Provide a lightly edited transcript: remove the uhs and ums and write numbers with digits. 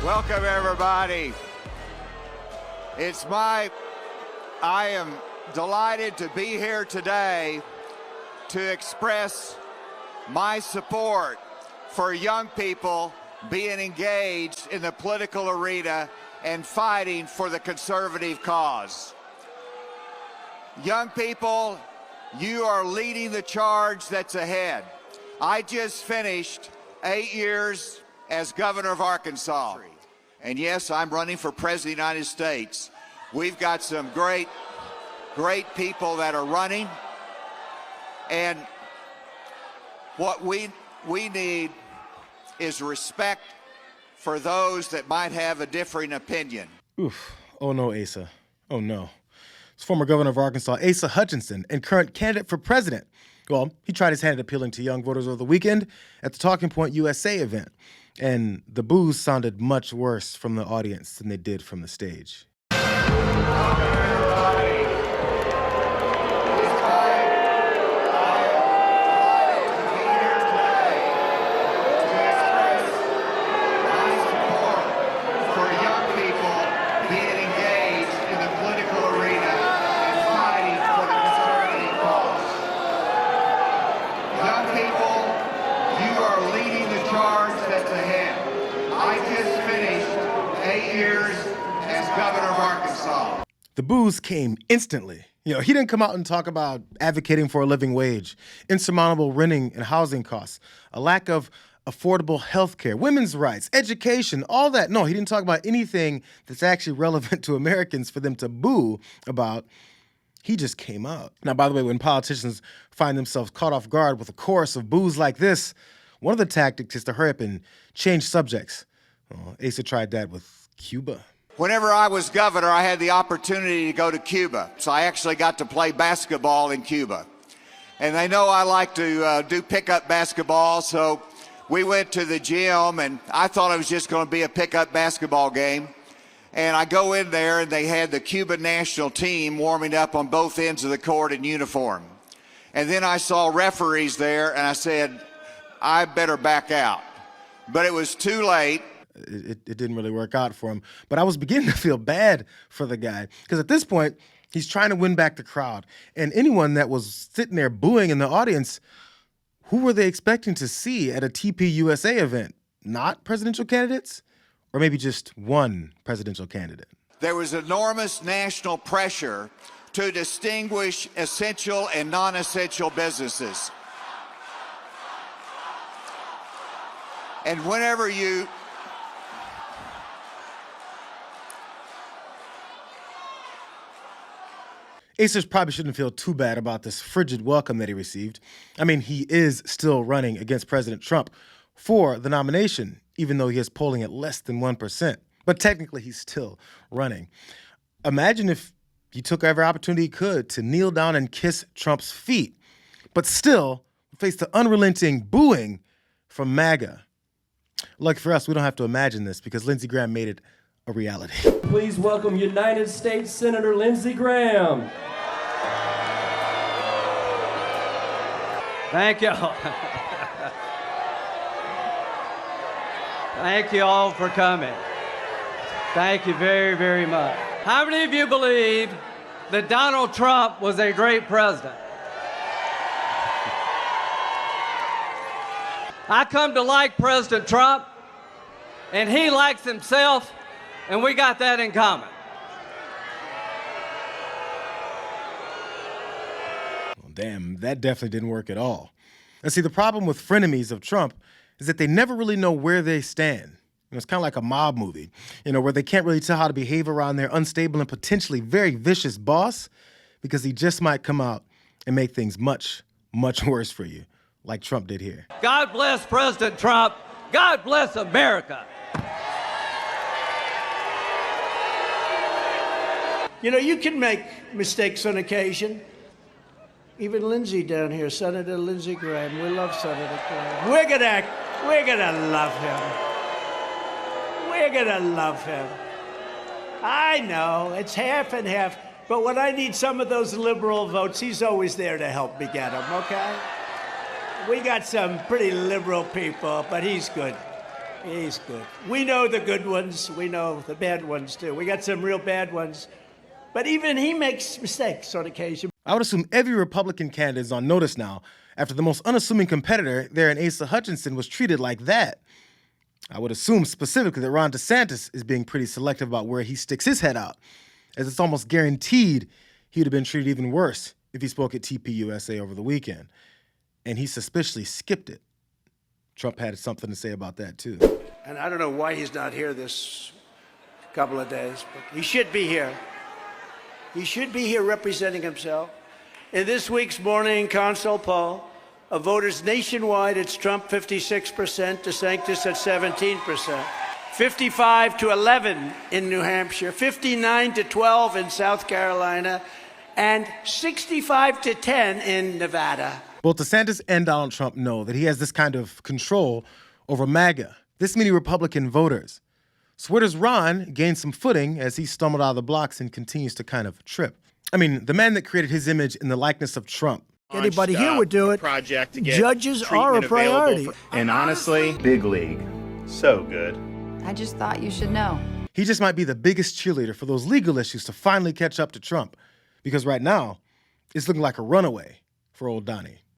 Welcome, everybody. I am delighted to be here today to express my support for young people being engaged in the political arena and fighting for the conservative cause. Young people, you are leading the charge that's ahead. I just finished 8 years as governor of Arkansas. And yes, I'm running for president of the United States. We've got some great people that are running. And what we need is respect for those that might have a differing opinion. Oof. Oh no, Asa. Oh no. It's former governor of Arkansas, Asa Hutchinson, and current candidate for president. Well, he tried his hand at appealing to young voters over the weekend at the Talking Point USA event. And the boos sounded much worse from the audience than they did from the stage. The boos came instantly. He didn't come out and talk about advocating for a living wage, insurmountable renting and housing costs, a lack of affordable health care, women's rights, education, all that. No, he didn't talk about anything that's actually relevant to Americans for them to boo about. He just came out. Now, by the way, when politicians find themselves caught off guard with a chorus of boos like this, one of the tactics is to hurry up and change subjects. Well, Asa tried that with Cuba. Whenever I was governor, I had the opportunity to go to Cuba. So I actually got to play basketball in Cuba. And they know I like to do pickup basketball, so we went to the gym, and I thought it was just going to be a pickup basketball game. And I go in there, and they had the Cuban national team warming up on both ends of the court in uniform. And then I saw referees there, and I said, I better back out. But it was too late. It didn't really work out for him. But I was beginning to feel bad for the guy because at this point, he's trying to win back the crowd. And anyone that was sitting there booing in the audience, who were they expecting to see at a TPUSA event? Not presidential candidates? Or maybe just one presidential candidate? There was enormous national pressure to distinguish essential and non-essential businesses. And whenever you Asa probably shouldn't feel too bad about this frigid welcome that he received. I mean, he is still running against President Trump for the nomination, even though he is polling at less than 1%. But technically, he's still running. Imagine if he took every opportunity he could to kneel down and kiss Trump's feet, but still face the unrelenting booing from MAGA. Lucky for us, we don't have to imagine this because Lindsey Graham made it a reality. Please welcome United States Senator Lindsey Graham. Thank you. Thank you all for coming. Thank you very, very much. How many of you believe that Donald Trump was a great president? I come to like President Trump, and he likes himself, and we got that in common. Well, damn, that definitely didn't work at all. And see, the problem with frenemies of Trump is that they never really know where they stand. It's kind of like a mob movie, where they can't really tell how to behave around their unstable and potentially very vicious boss because he just might come out and make things much, much worse for you, like Trump did here. God bless President Trump. God bless America. You can make mistakes on occasion. Even Lindsey down here, Senator Lindsey Graham. We love Senator Graham. We're gonna love him. We're gonna love him. I know, it's half and half, but when I need some of those liberal votes, he's always there to help me get them, okay? We got some pretty liberal people, but he's good. He's good. We know the good ones. We know the bad ones, too. We got some real bad ones. But even he makes mistakes on occasion. I would assume every Republican candidate is on notice now after the most unassuming competitor there in Asa Hutchinson was treated like that. I would assume specifically that Ron DeSantis is being pretty selective about where he sticks his head out, as it's almost guaranteed he would have been treated even worse if he spoke at TPUSA over the weekend. And he suspiciously skipped it. Trump had something to say about that, too. And I don't know why he's not here this couple of days, but he should be here. He should be here representing himself. In this week's morning consult poll of voters nationwide, it's Trump 56%, DeSantis at 17%, 55-11 in New Hampshire, 59-12 in South Carolina, and 65-10 in Nevada. Both DeSantis and Donald Trump know that he has this kind of control over MAGA, this many Republican voters. So where does Ron gain some footing as he stumbled out of the blocks and continues to kind of trip? I mean, the man that created his image in the likeness of Trump. Anybody here would do it. Project to get Judges are a priority. And honestly, big league. So good. I just thought you should know. He just might be the biggest cheerleader for those legal issues to finally catch up to Trump. Because right now, it's looking like a runaway for old Donnie.